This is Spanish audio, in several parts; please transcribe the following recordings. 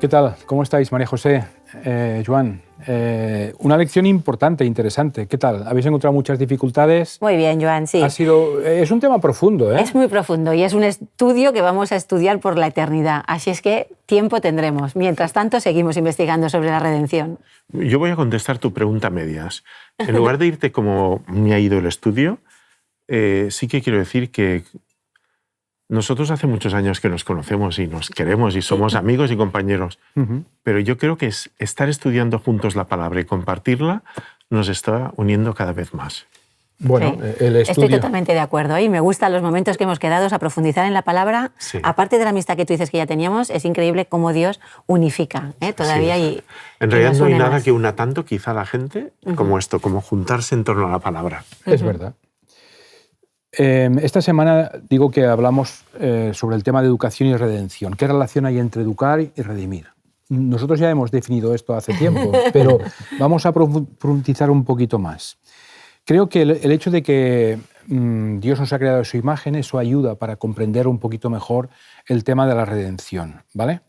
¿Qué tal? ¿Cómo estáis, María José, Joan? Una lección importante, interesante. ¿Qué tal? ¿Habéis encontrado muchas dificultades? Muy bien, Joan, sí. Es un tema profundo, ¿eh? Es muy profundo y es un estudio que vamos a estudiar por la eternidad. Así es que tiempo tendremos. Mientras tanto, seguimos investigando sobre la redención. Yo voy a contestar tu pregunta a medias. En lugar de irte como me ha ido el estudio, sí que quiero decir que nosotros hace muchos años que nos conocemos y nos queremos y somos amigos y compañeros, pero yo creo que estar estudiando juntos la palabra y compartirla nos está uniendo cada vez más. Bueno, Sí, el estudio... estoy totalmente de acuerdo y me gustan los momentos que hemos quedado a profundizar en la palabra. Sí. Aparte de la amistad que tú dices que ya teníamos, es increíble cómo Dios unifica todavía. Sí. Y en realidad nos no hay une nada más. que una tanto quizá a la gente como esto, como juntarse en torno a la palabra. Es verdad. Esta semana digo que hablamos sobre el tema de educación y redención. ¿Qué relación hay entre educar y redimir? Nosotros ya hemos definido esto hace tiempo, pero vamos a profundizar un poquito más. Creo que el hecho de que Dios nos ha creado a su imagen, eso ayuda para comprender un poquito mejor el tema de la redención, ¿vale?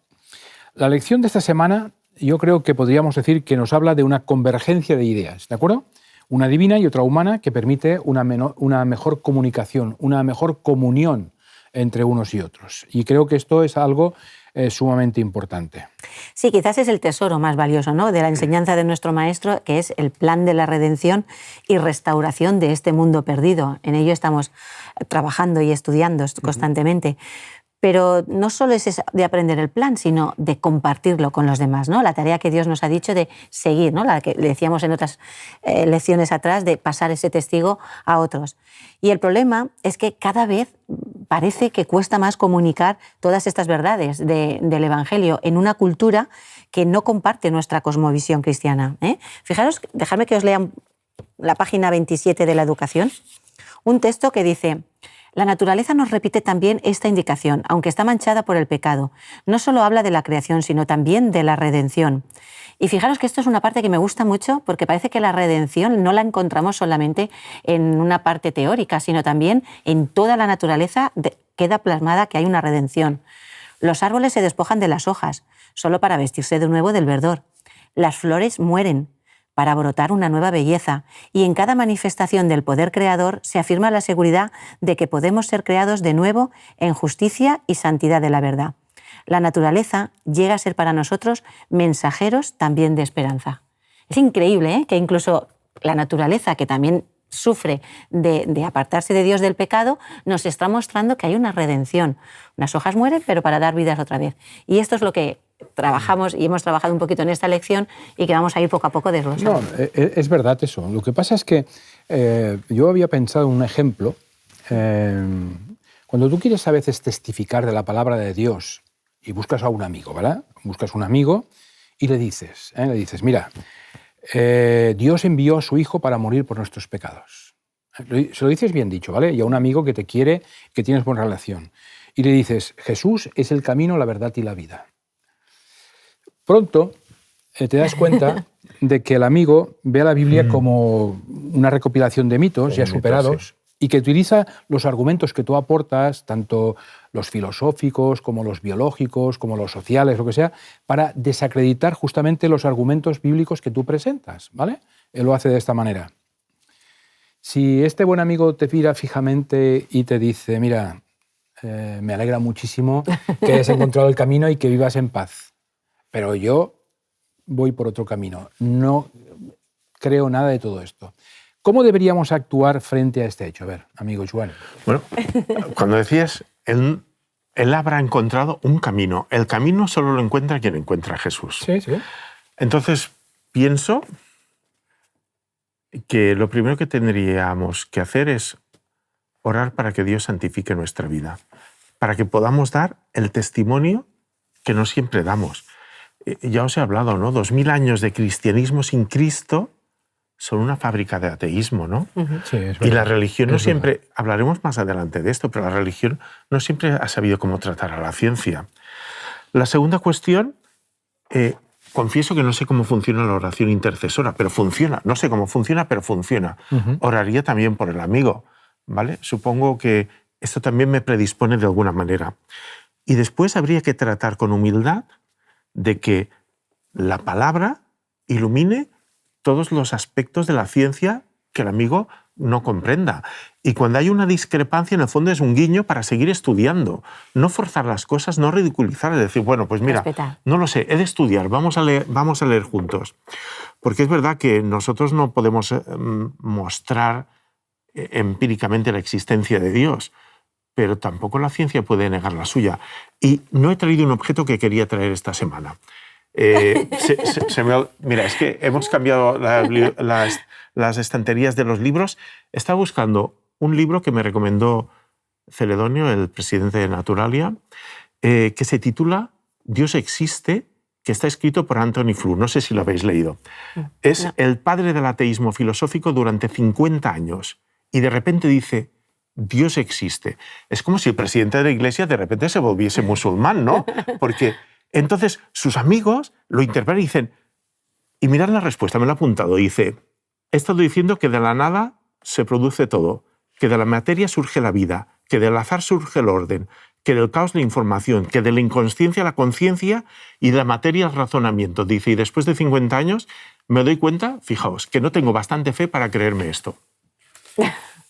La lección de esta semana yo creo que podríamos decir que nos habla de una convergencia de ideas, ¿de acuerdo? Una divina y otra humana que permite una mejor comunicación, una mejor comunión entre unos y otros. Y creo que esto es algo sumamente importante. Sí, quizás es el tesoro más valioso, ¿no?, de la enseñanza de nuestro Maestro, que es el plan de la redención y restauración de este mundo perdido. En ello estamos trabajando y estudiando constantemente. Pero no solo es de aprender el plan, sino de compartirlo con los demás, ¿no? La tarea que Dios nos ha dicho de seguir, ¿no?, la que le decíamos en otras lecciones atrás, de pasar ese testigo a otros. Y el problema es que cada vez parece que cuesta más comunicar todas estas verdades del Evangelio en una cultura que no comparte nuestra cosmovisión cristiana, ¿eh? Fijaros, dejadme que os lea la página 27 de la Educación, un texto que dice: la naturaleza nos repite también esta indicación, aunque está manchada por el pecado. No solo habla de la creación, sino también de la redención. Y fijaros que esto es una parte que me gusta mucho, porque parece que la redención no la encontramos solamente en una parte teórica, sino también en toda la naturaleza queda plasmada que hay una redención. Los árboles se despojan de las hojas, solo para vestirse de nuevo del verdor. Las flores mueren para brotar una nueva belleza, y en cada manifestación del poder creador se afirma la seguridad de que podemos ser creados de nuevo en justicia y santidad de la verdad. La naturaleza llega a ser para nosotros mensajeros también de esperanza. Es increíble, ¿eh?, que incluso la naturaleza, que también sufre de apartarse de Dios del pecado, nos está mostrando que hay una redención. Unas hojas mueren, pero para dar vidas otra vez. Y esto es lo que trabajamos y hemos trabajado un poquito en esta lección y que vamos a ir poco a poco desglosando. No, es verdad eso. Lo que pasa es que yo había pensado en un ejemplo. Cuando tú quieres a veces testificar de la palabra de Dios y buscas a un amigo, ¿verdad? Buscas un amigo y le dices, mira, Dios envió a su Hijo para morir por nuestros pecados. Se lo dices bien dicho, ¿vale? Y a un amigo que te quiere, que tienes buena relación. Y le dices, Jesús es el camino, la verdad y la vida. Pronto te das cuenta de que el amigo ve a la Biblia como una recopilación de mitos ya superados, y que utiliza los argumentos que tú aportas, tanto los filosóficos como los biológicos, como los sociales, lo que sea, para desacreditar justamente los argumentos bíblicos que tú presentas, ¿vale? Él lo hace de esta manera. Si este buen amigo te mira fijamente y te dice, mira, me alegra muchísimo que hayas encontrado el camino y que vivas en paz, pero yo voy por otro camino, no creo nada de todo esto. ¿Cómo deberíamos actuar frente a este hecho? A ver, amigo Joan. Bueno, cuando decías, él habrá encontrado un camino. El camino solo lo encuentra quien encuentra a Jesús. Sí, sí. Entonces, pienso que lo primero que tendríamos que hacer es orar para que Dios santifique nuestra vida, para que podamos dar el testimonio que no siempre damos. Ya os he hablado, ¿no? 2000 años de cristianismo sin Cristo son una fábrica de ateísmo, ¿no? Sí, es verdad. Y la religión no siempre, hablaremos más adelante de esto, pero la religión no siempre ha sabido cómo tratar a la ciencia. La segunda cuestión, confieso que no sé cómo funciona la oración intercesora, pero funciona. No sé cómo funciona, pero funciona. Oraría también por el amigo, ¿vale? Supongo que esto también me predispone de alguna manera. Y después habría que tratar con humildad de que la palabra ilumine todos los aspectos de la ciencia que el amigo no comprenda. Y cuando hay una discrepancia, en el fondo es un guiño para seguir estudiando. No forzar las cosas, no ridiculizar, es decir, bueno, pues mira, respetar. no lo sé, he de estudiar, vamos a leer juntos. Porque es verdad que nosotros no podemos mostrar empíricamente la existencia de Dios, pero tampoco la ciencia puede negar la suya. Y no he traído un objeto que quería traer esta semana. Mira, es que hemos cambiado las estanterías de los libros. Estaba buscando un libro que me recomendó Celedonio, el presidente de Naturalia, que se titula Dios existe, que está escrito por Anthony Flew. No sé si lo habéis leído. Es el padre del ateísmo filosófico durante 50 años. Y de repente dice, Dios existe. Es como si el presidente de la Iglesia de repente se volviese musulmán, ¿no? Porque entonces sus amigos lo interpretan y dicen, y mirad la respuesta, me lo he apuntado, dice, he estado diciendo que de la nada se produce todo, que de la materia surge la vida, que del azar surge el orden, que del caos la información, que de la inconsciencia la conciencia y de la materia el razonamiento. Dice, y después de 50 años me doy cuenta, fijaos, que no tengo bastante fe para creerme esto.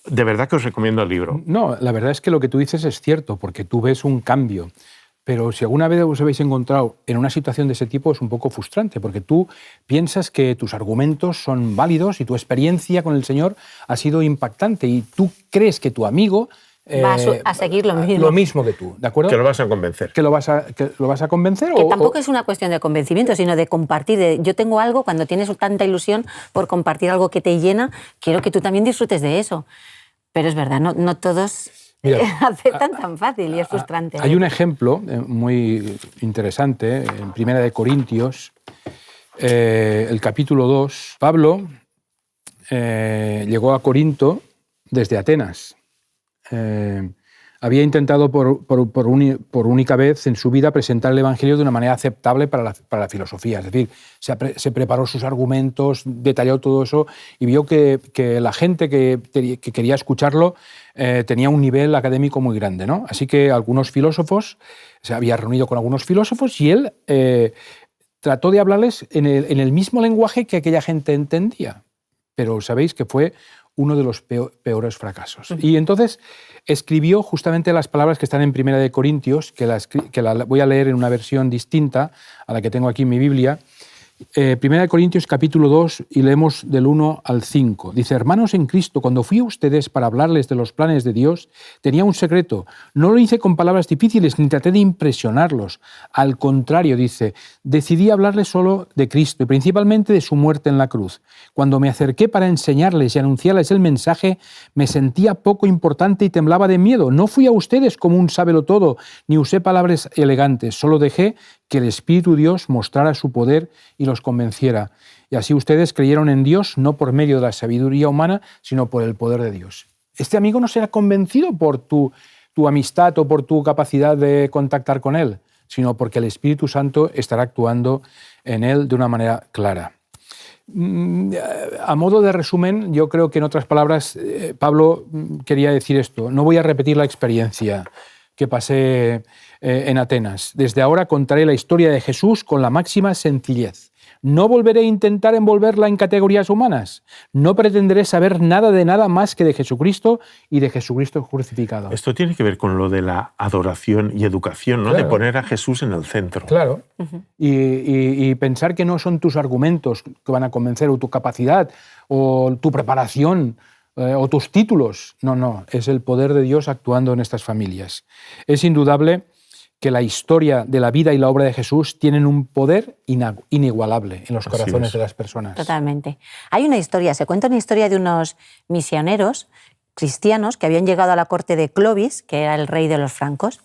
De verdad que os recomiendo el libro. No, la verdad es que lo que tú dices es cierto, porque tú ves un cambio. Pero si alguna vez os habéis encontrado en una situación de ese tipo es un poco frustrante, porque tú piensas que tus argumentos son válidos y tu experiencia con el Señor ha sido impactante y tú crees que tu amigo va a seguir lo mismo. Lo mismo que tú, ¿de acuerdo? Que lo vas a convencer. Que lo vas a convencer. Que tampoco es una cuestión de convencimiento, sino de compartir. Yo tengo algo, cuando tienes tanta ilusión por compartir algo que te llena, quiero que tú también disfrutes de eso. Pero es verdad, no todos aceptan tan fácil y es frustrante. Hay un ejemplo muy interesante en Primera de Corintios, el capítulo 2. Pablo llegó a Corinto desde Atenas. Había intentado por única vez en su vida presentar el Evangelio de una manera aceptable para la filosofía. Es decir, se preparó sus argumentos, detalló todo eso y vio que la gente que quería escucharlo tenía un nivel académico muy grande, ¿no? Así que algunos filósofos, se había reunido con algunos filósofos y él trató de hablarles en el mismo lenguaje que aquella gente entendía. Pero sabéis que fue uno de los peores fracasos. Y entonces escribió justamente las palabras que están en Primera de Corintios, que la voy a leer en una versión distinta a la que tengo aquí en mi Biblia. Primera de Corintios capítulo 2 y leemos del 1 al 5. Dice, hermanos en Cristo, cuando fui a ustedes para hablarles de los planes de Dios, tenía un secreto. No lo hice con palabras difíciles ni traté de impresionarlos. Al contrario, dice, decidí hablarles solo de Cristo y principalmente de su muerte en la cruz. Cuando me acerqué para enseñarles y anunciarles el mensaje, me sentía poco importante y temblaba de miedo. No fui a ustedes como un sábelotodo, ni usé palabras elegantes, solo dejé que el Espíritu Dios mostrara su poder y los convenciera. Y así ustedes creyeron en Dios no por medio de la sabiduría humana, sino por el poder de Dios. Este amigo no será convencido por tu amistad o por tu capacidad de contactar con él, sino porque el Espíritu Santo estará actuando en él de una manera clara. A modo de resumen, yo creo que en otras palabras, Pablo quería decir esto. No voy a repetir la experiencia que pasé en Atenas. Desde ahora contaré la historia de Jesús con la máxima sencillez. No volveré a intentar envolverla en categorías humanas. No pretenderé saber nada de nada más que de Jesucristo y de Jesucristo crucificado. Esto tiene que ver con lo de la adoración y educación, ¿no? Claro. De poner a Jesús en el centro. Claro. Y pensar que no son tus argumentos que van a convencer, o tu capacidad, o tu preparación, o tus títulos. No, es el poder de Dios actuando en estas familias. Es indudable que la historia de la vida y la obra de Jesús tienen un poder inigualable en los corazones de las personas. Totalmente. Hay una historia, se cuenta una historia de unos misioneros cristianos que habían llegado a la corte de Clovis, que era el rey de los francos.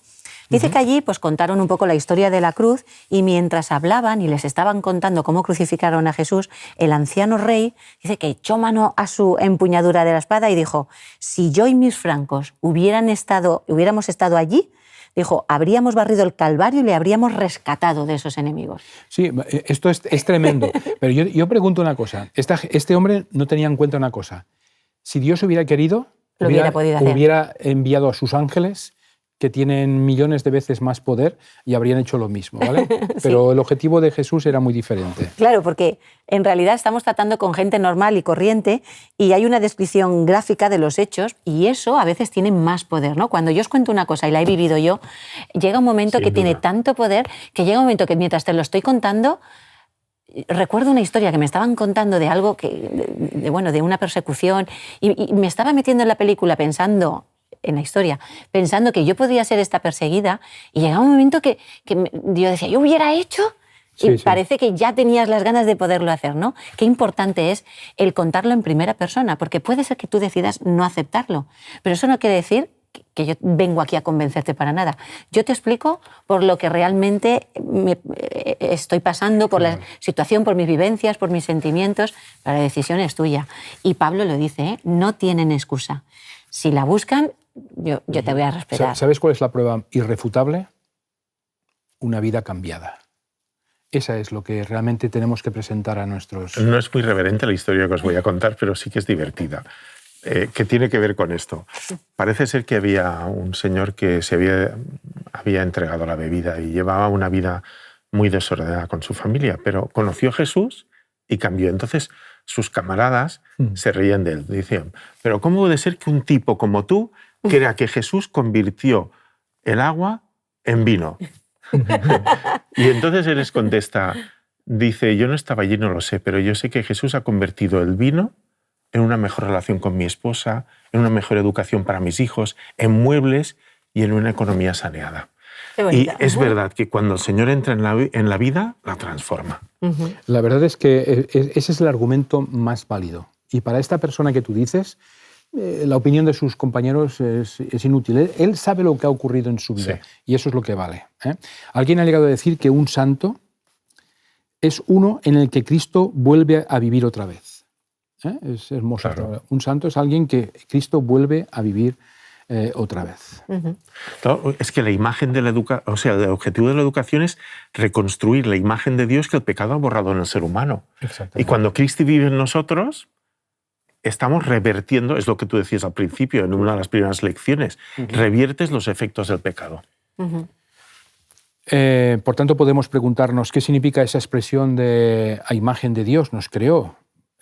Dice que allí pues, contaron un poco la historia de la cruz y mientras hablaban y les estaban contando cómo crucificaron a Jesús, el anciano rey dice que echó mano a su empuñadura de la espada y dijo, si yo y mis francos hubiéramos estado allí, dijo, habríamos barrido el Calvario y le habríamos rescatado de esos enemigos. Sí, esto es tremendo. Pero yo pregunto una cosa. Este hombre no tenía en cuenta una cosa. Si Dios hubiera querido, Lo hubiera podido hacer. hubiera enviado a sus ángeles que tienen millones de veces más poder y habrían hecho lo mismo, ¿vale? Pero el objetivo de Jesús era muy diferente. Claro, porque en realidad estamos tratando con gente normal y corriente y hay una descripción gráfica de los hechos y eso a veces tiene más poder, ¿no? Cuando yo os cuento una cosa y la he vivido yo, llega un momento que tiene tanto poder que llega un momento que mientras te lo estoy contando, recuerdo una historia que me estaban contando de algo de una persecución y me estaba metiendo en la película pensando en la historia, pensando que yo podría ser esta perseguida y llegaba un momento que yo decía, ¿yo hubiera hecho? Y parece que ya tenías las ganas de poderlo hacer, ¿no? Qué importante es el contarlo en primera persona, porque puede ser que tú decidas no aceptarlo, pero eso no quiere decir que yo vengo aquí a convencerte para nada. Yo te explico por lo que realmente estoy pasando, por la situación, por mis vivencias, por mis sentimientos, pero la decisión es tuya. Y Pablo lo dice, ¿eh? No tienen excusa. Si la buscan, yo te voy a respetar. ¿Sabes cuál es la prueba irrefutable? Una vida cambiada. Esa es lo que realmente tenemos que presentar a nuestros... No es muy reverente la historia que os voy a contar, pero sí que es divertida. ¿Qué tiene que ver con esto? Parece ser que había un señor que se había entregado a la bebida y llevaba una vida muy desordenada con su familia, pero conoció a Jesús y cambió. Entonces sus camaradas se reían de él. Decían, pero ¿cómo puede ser que un tipo como tú crea que Jesús convirtió el agua en vino? Y entonces él les contesta, dice, yo no estaba allí, no lo sé, pero yo sé que Jesús ha convertido el vino en una mejor relación con mi esposa, en una mejor educación para mis hijos, en muebles y en una economía saneada. Y es verdad que cuando el Señor entra en la vida, la transforma. La verdad es que ese es el argumento más válido. Y para esta persona que tú dices, la opinión de sus compañeros es inútil. Él sabe lo que ha ocurrido en su vida y eso es lo que vale. Alguien ha llegado a decir que un santo es uno en el que Cristo vuelve a vivir otra vez. Es hermoso. Claro. Un santo es alguien que Cristo vuelve a vivir otra vez. Claro, es que la imagen de el objetivo de la educación es reconstruir la imagen de Dios que el pecado ha borrado en el ser humano. Y cuando Cristo vive en nosotros, estamos revertiendo, es lo que tú decías al principio, en una de las primeras lecciones, reviertes los efectos del pecado. Por tanto, podemos preguntarnos qué significa esa expresión de a imagen de Dios nos creó.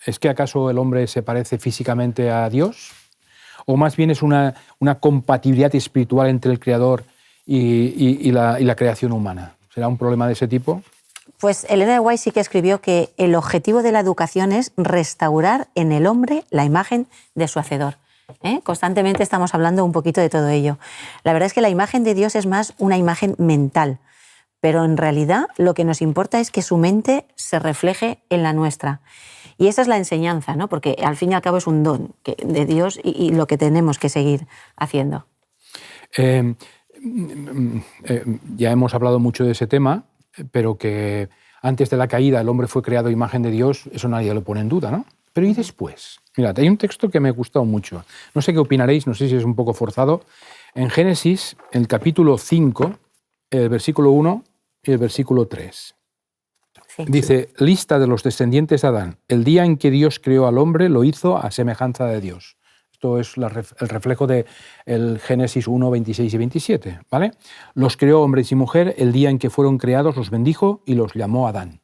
¿Es que acaso el hombre se parece físicamente a Dios? ¿O más bien es una compatibilidad espiritual entre el Creador y la creación humana? ¿Será un problema de ese tipo? Pues Elena de White sí que escribió que el objetivo de la educación es restaurar en el hombre la imagen de su Hacedor. Constantemente estamos hablando un poquito de todo ello. La verdad es que la imagen de Dios es más una imagen mental, pero en realidad lo que nos importa es que su mente se refleje en la nuestra. Y esa es la enseñanza, ¿no? Porque al fin y al cabo es un don de Dios y lo que tenemos que seguir haciendo. Ya hemos hablado mucho de ese tema, pero que antes de la caída el hombre fue creado a imagen de Dios, eso nadie lo pone en duda, ¿no? Pero ¿y después? Mirad, hay un texto que me ha gustado mucho. No sé qué opinaréis, no sé si es un poco forzado. En Génesis, el capítulo 5, el versículo 1 y el versículo 3. Dice, lista de los descendientes de Adán. El día en que Dios creó al hombre lo hizo a semejanza de Dios. Esto es el reflejo del Génesis 1, 26 y 27. ¿Vale? Los creó hombres y mujer, el día en que fueron creados los bendijo y los llamó Adán.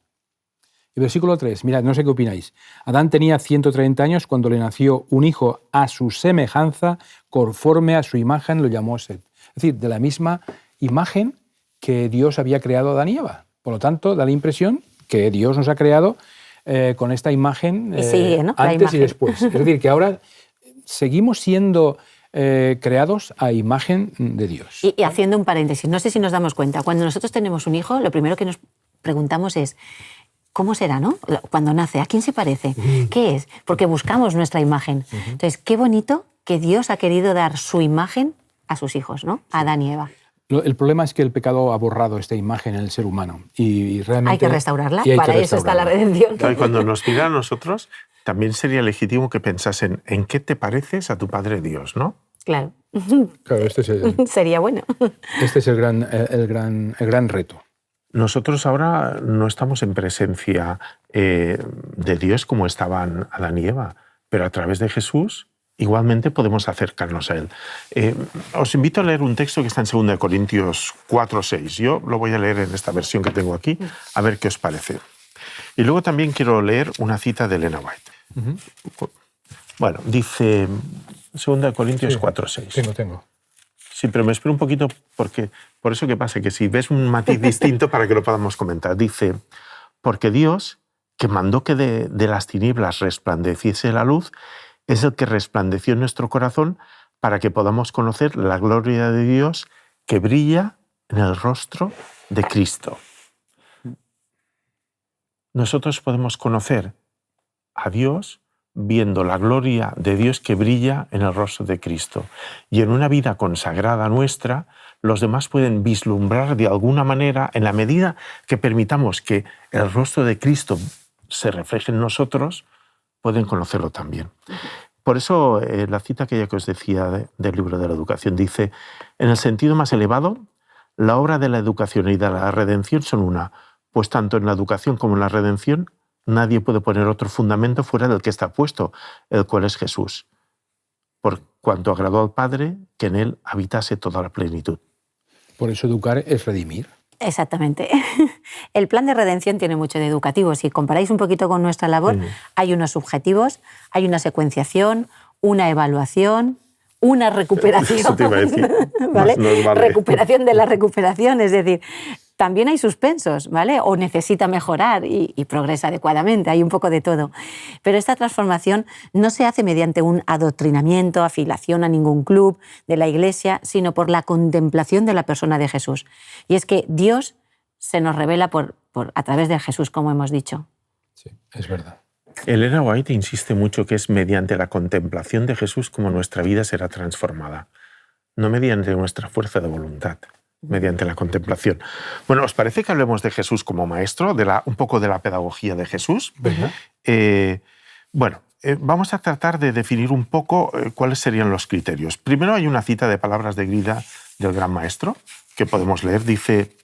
Y versículo 3, mirad, no sé qué opináis. Adán tenía 130 años cuando le nació un hijo a su semejanza, conforme a su imagen lo llamó Set. Es decir, de la misma imagen que Dios había creado a Adán y Eva. Por lo tanto, da la impresión que Dios nos ha creado con esta imagen ¿no? antes y después. Es decir, que ahora seguimos siendo creados a imagen de Dios. Y haciendo un paréntesis, no sé si nos damos cuenta, cuando nosotros tenemos un hijo, lo primero que nos preguntamos es, ¿cómo será, no? Cuando nace, ¿a quién se parece? ¿Qué es? Porque buscamos nuestra imagen. Entonces, qué bonito que Dios ha querido dar su imagen a sus hijos, ¿no? A Adán y Eva. El problema es que el pecado ha borrado esta imagen en el ser humano y realmente... Hay que restaurarla, para eso está la redención. Claro, y cuando nos pida a nosotros, también sería legítimo que pensasen en qué te pareces a tu Padre Dios, ¿no? Claro. Claro, sería bueno. Este es el gran reto. Nosotros ahora no estamos en presencia de Dios como estaban Adán y Eva, pero a través de Jesús igualmente podemos acercarnos a Él. Os invito a leer un texto que está en 2 Corintios 4:6. Yo lo voy a leer en esta versión que tengo aquí, a ver qué os parece. Y luego también quiero leer una cita de Elena White. Bueno, dice 2 Corintios 4:6. Tengo. Sí, pero me espero un poquito porque por eso que pasa, que si ves un matiz distinto para que lo podamos comentar. Dice, porque Dios, que mandó que de las tinieblas resplandeciese la luz, es el que resplandeció en nuestro corazón para que podamos conocer la gloria de Dios que brilla en el rostro de Cristo. Nosotros podemos conocer a Dios viendo la gloria de Dios que brilla en el rostro de Cristo. Y en una vida consagrada nuestra, los demás pueden vislumbrar de alguna manera, en la medida que permitamos que el rostro de Cristo se refleje en nosotros, pueden conocerlo también. Por eso la cita aquella que os decía del libro de la educación dice, en el sentido más elevado, la obra de la educación y de la redención son una, pues tanto en la educación como en la redención nadie puede poner otro fundamento fuera del que está puesto, el cual es Jesús, por cuanto agradó al Padre que en él habitase toda la plenitud. Por eso educar es redimir. Exactamente. El plan de redención tiene mucho de educativo. Si comparáis un poquito con nuestra labor, hay unos objetivos, hay una secuenciación, una evaluación, una recuperación. Eso te iba a decir. ¿Vale? Nos vale. Recuperación de la recuperación, es decir, también hay suspensos, ¿vale? O necesita mejorar y progresa adecuadamente, hay un poco de todo. Pero esta transformación no se hace mediante un adoctrinamiento, afiliación a ningún club de la Iglesia, sino por la contemplación de la persona de Jesús. Y es que Dios se nos revela a través de Jesús, como hemos dicho. Sí, es verdad. Elena White insiste mucho que es mediante la contemplación de Jesús como nuestra vida será transformada, no mediante nuestra fuerza de voluntad, mediante la contemplación. Bueno, ¿os parece que hablemos de Jesús como maestro, un poco de la pedagogía de Jesús? Vamos a tratar de definir un poco cuáles serían los criterios. Primero hay una cita de palabras de Grida del gran maestro que podemos leer. Dice,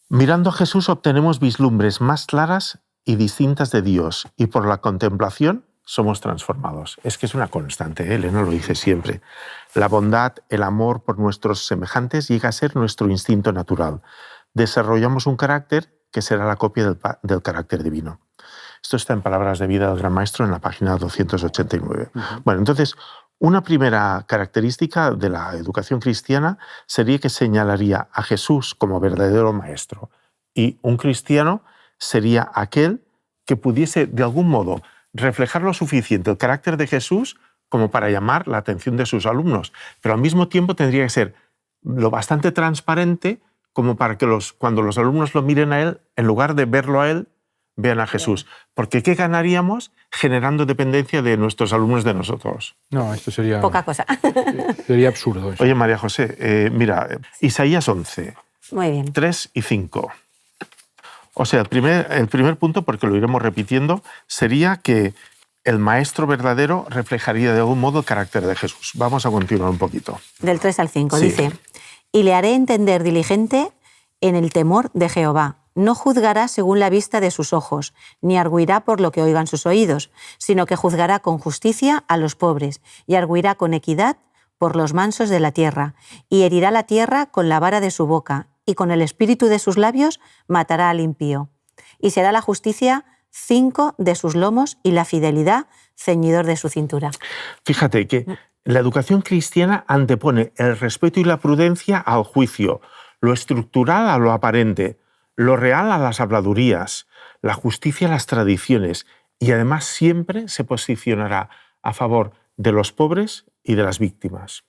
mirando a Jesús obtenemos vislumbres más claras y distintas de Dios, y por la contemplación somos transformados. Es que es una constante, Elena lo dice siempre. La bondad, el amor por nuestros semejantes llega a ser nuestro instinto natural. Desarrollamos un carácter que será la copia del carácter divino. Esto está en Palabras de Vida del Gran Maestro en la página 289. Bueno, entonces, una primera característica de la educación cristiana sería que señalaría a Jesús como verdadero maestro. Y un cristiano sería aquel que pudiese, de algún modo, reflejar lo suficiente el carácter de Jesús como para llamar la atención de sus alumnos, pero al mismo tiempo tendría que ser lo bastante transparente como para que cuando los alumnos lo miren a él, en lugar de verlo a él, vean a Jesús. Porque ¿qué ganaríamos generando dependencia de nuestros alumnos de nosotros? No, esto sería... Poca cosa. Sería absurdo eso. Oye, María José, mira, Isaías 11, Muy bien. 3 y 5. O sea, el primer punto, porque lo iremos repitiendo, sería que el maestro verdadero reflejaría de algún modo el carácter de Jesús. Vamos a continuar un poquito. Del 3 al 5, Sí. dice, y le haré entender diligente en el temor de Jehová. No juzgará según la vista de sus ojos, ni arguirá por lo que oigan sus oídos, sino que juzgará con justicia a los pobres, y arguirá con equidad por los mansos de la tierra, y herirá la tierra con la vara de su boca, y con el espíritu de sus labios matará al impío. Y será la justicia cinco de sus lomos y la fidelidad ceñidor de su cintura. Fíjate que la educación cristiana antepone el respeto y la prudencia al juicio, lo estructural a lo aparente, lo real a las habladurías, la justicia a las tradiciones, y además siempre se posicionará a favor de los pobres y de las víctimas.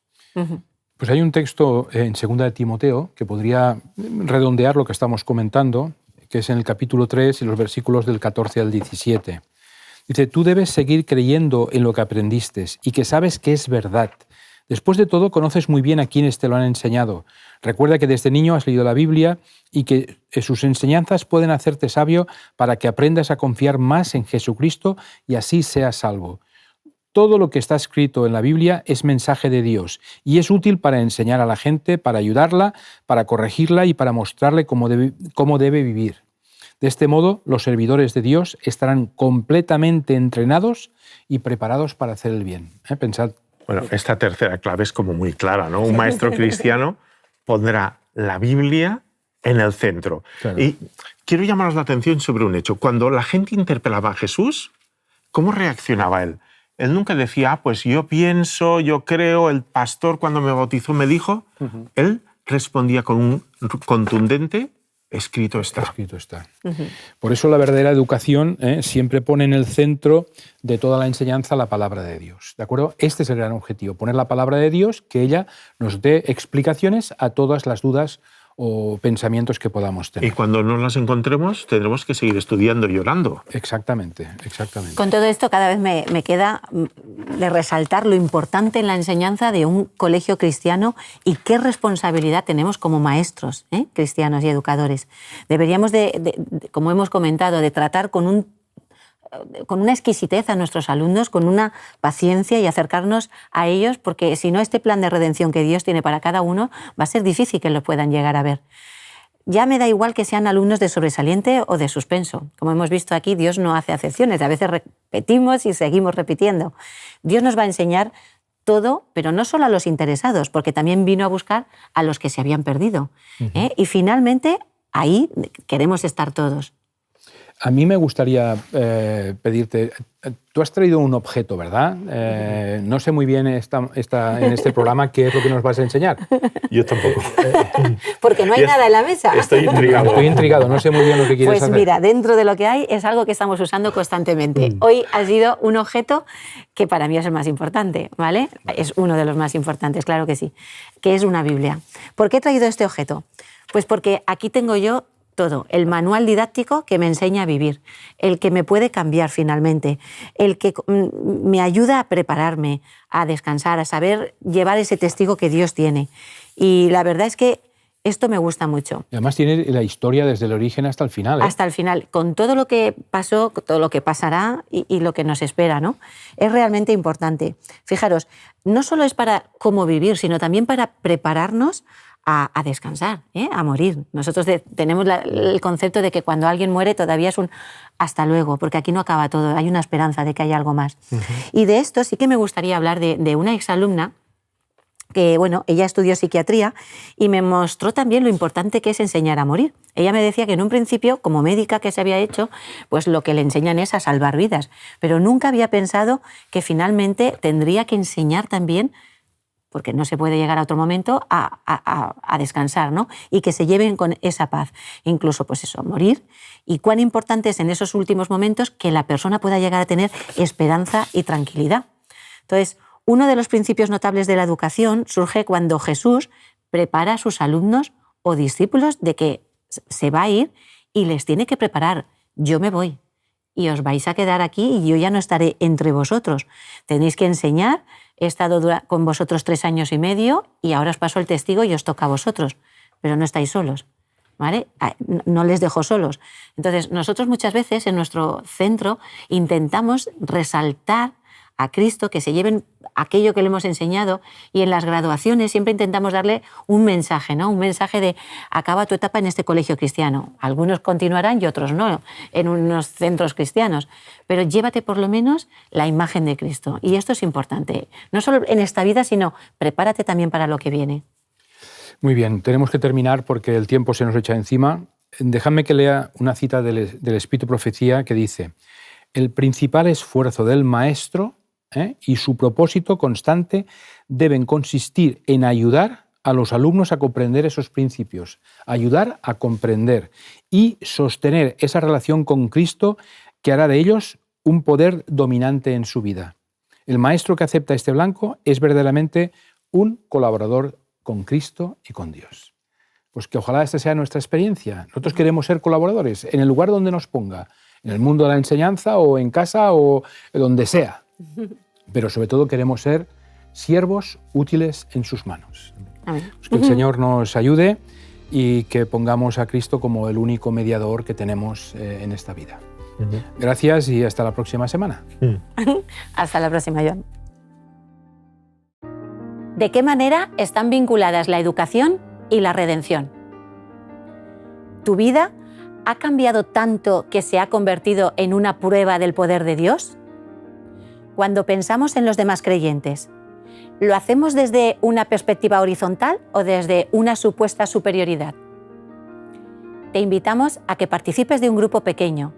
Pues hay un texto en 2 de Timoteo que podría redondear lo que estamos comentando, que es en el capítulo 3 y los versículos del 14 al 17. Dice, tú debes seguir creyendo en lo que aprendiste y que sabes que es verdad. Después de todo, conoces muy bien a quienes te lo han enseñado. Recuerda que desde niño has leído la Biblia y que sus enseñanzas pueden hacerte sabio para que aprendas a confiar más en Jesucristo y así seas salvo. Todo lo que está escrito en la Biblia es mensaje de Dios y es útil para enseñar a la gente, para ayudarla, para corregirla y para mostrarle cómo debe vivir. De este modo, los servidores de Dios estarán completamente entrenados y preparados para hacer el bien. Pensad. Bueno, esta tercera clave es como muy clara, ¿no? Un maestro cristiano pondrá la Biblia en el centro. Claro. Y quiero llamaros la atención sobre un hecho. Cuando la gente interpelaba a Jesús, ¿cómo reaccionaba él? Él nunca decía, pues yo pienso, yo creo, el pastor cuando me bautizó me dijo. Él respondía con un contundente, escrito está. Escrito está. Por eso la verdadera educación siempre pone en el centro de toda la enseñanza la palabra de Dios. ¿De acuerdo? Este es el gran objetivo, poner la palabra de Dios, que ella nos dé explicaciones a todas las dudas o pensamientos que podamos tener. Y cuando no las encontremos, tendremos que seguir estudiando y orando. Exactamente, exactamente. Con todo esto, cada vez me queda de resaltar lo importante en la enseñanza de un colegio cristiano y qué responsabilidad tenemos como maestros cristianos y educadores. Deberíamos, como hemos comentado, de tratar con una exquisitez a nuestros alumnos, con una paciencia y acercarnos a ellos, porque si no, este plan de redención que Dios tiene para cada uno va a ser difícil que lo puedan llegar a ver. Ya me da igual que sean alumnos de sobresaliente o de suspenso. Como hemos visto aquí, Dios no hace acepciones. A veces repetimos y seguimos repitiendo. Dios nos va a enseñar todo, pero no solo a los interesados, porque también vino a buscar a los que se habían perdido. Y finalmente, ahí queremos estar todos. A mí me gustaría pedirte, tú has traído un objeto, ¿verdad? No sé muy bien en este programa qué es lo que nos vas a enseñar. Yo tampoco. Porque no hay nada en la mesa. Estoy intrigado. Estoy intrigado, no sé muy bien lo que quieres hacer. Pues mira, dentro de lo que hay es algo que estamos usando constantemente. Hoy ha sido un objeto que para mí es el más importante, ¿vale? Es uno de los más importantes, claro que sí, que es una Biblia. ¿Por qué he traído este objeto? Pues porque aquí tengo yo todo, el manual didáctico que me enseña a vivir, el que me puede cambiar finalmente, el que me ayuda a prepararme, a descansar, a saber llevar ese testigo que Dios tiene. Y la verdad es que esto me gusta mucho. Y además tiene la historia desde el origen hasta el final. Hasta el final, con todo lo que pasó, todo lo que pasará y lo que nos espera, ¿no? Es realmente importante. Fijaros, no solo es para cómo vivir, sino también para prepararnos a descansar, a morir. Nosotros tenemos el concepto de que cuando alguien muere todavía es un hasta luego, porque aquí no acaba todo, hay una esperanza de que haya algo más. Y de esto sí que me gustaría hablar de una exalumna que, bueno, ella estudió psiquiatría y me mostró también lo importante que es enseñar a morir. Ella me decía que en un principio, como médica que se había hecho, pues lo que le enseñan es a salvar vidas, pero nunca había pensado que finalmente tendría que enseñar también, porque no se puede llegar a otro momento, a descansar, ¿no? Y que se lleven con esa paz. Incluso, pues eso, morir. Y cuán importante es en esos últimos momentos que la persona pueda llegar a tener esperanza y tranquilidad. Entonces, uno de los principios notables de la educación surge cuando Jesús prepara a sus alumnos o discípulos de que se va a ir y les tiene que preparar. Yo me voy y os vais a quedar aquí y yo ya no estaré entre vosotros. Tenéis que enseñar. He estado con vosotros 3 años y medio y ahora os paso el testigo y os toca a vosotros, pero no estáis solos, ¿vale? No les dejo solos. Entonces, nosotros muchas veces en nuestro centro intentamos resaltar a Cristo, que se lleven aquello que le hemos enseñado, y en las graduaciones siempre intentamos darle un mensaje, ¿no? Un mensaje de acaba tu etapa en este colegio cristiano. Algunos continuarán y otros no, en unos centros cristianos, pero llévate por lo menos la imagen de Cristo. Y esto es importante, no solo en esta vida, sino prepárate también para lo que viene. Muy bien, tenemos que terminar porque el tiempo se nos echa encima. Dejadme que lea una cita del Espíritu Profecía que dice: el principal esfuerzo del maestro y su propósito constante deben consistir en ayudar a los alumnos a comprender esos principios, ayudar a comprender y sostener esa relación con Cristo que hará de ellos un poder dominante en su vida. El maestro que acepta este blanco es verdaderamente un colaborador con Cristo y con Dios. Pues que ojalá esta sea nuestra experiencia. Nosotros queremos ser colaboradores en el lugar donde nos ponga, en el mundo de la enseñanza o en casa o donde sea. Pero sobre todo queremos ser siervos útiles en sus manos. Pues que el Señor nos ayude y que pongamos a Cristo como el único mediador que tenemos en esta vida. Gracias y hasta la próxima semana. Hasta la próxima, Joan. ¿De qué manera están vinculadas la educación y la redención? Tu vida ha cambiado tanto que se ha convertido en una prueba del poder de Dios? Cuando pensamos en los demás creyentes, ¿lo hacemos desde una perspectiva horizontal o desde una supuesta superioridad? Te invitamos a que participes de un grupo pequeño.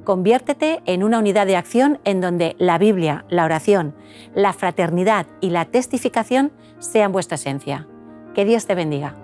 Conviértete en una unidad de acción en donde la Biblia, la oración, la fraternidad y la testificación sean vuestra esencia. Que Dios te bendiga.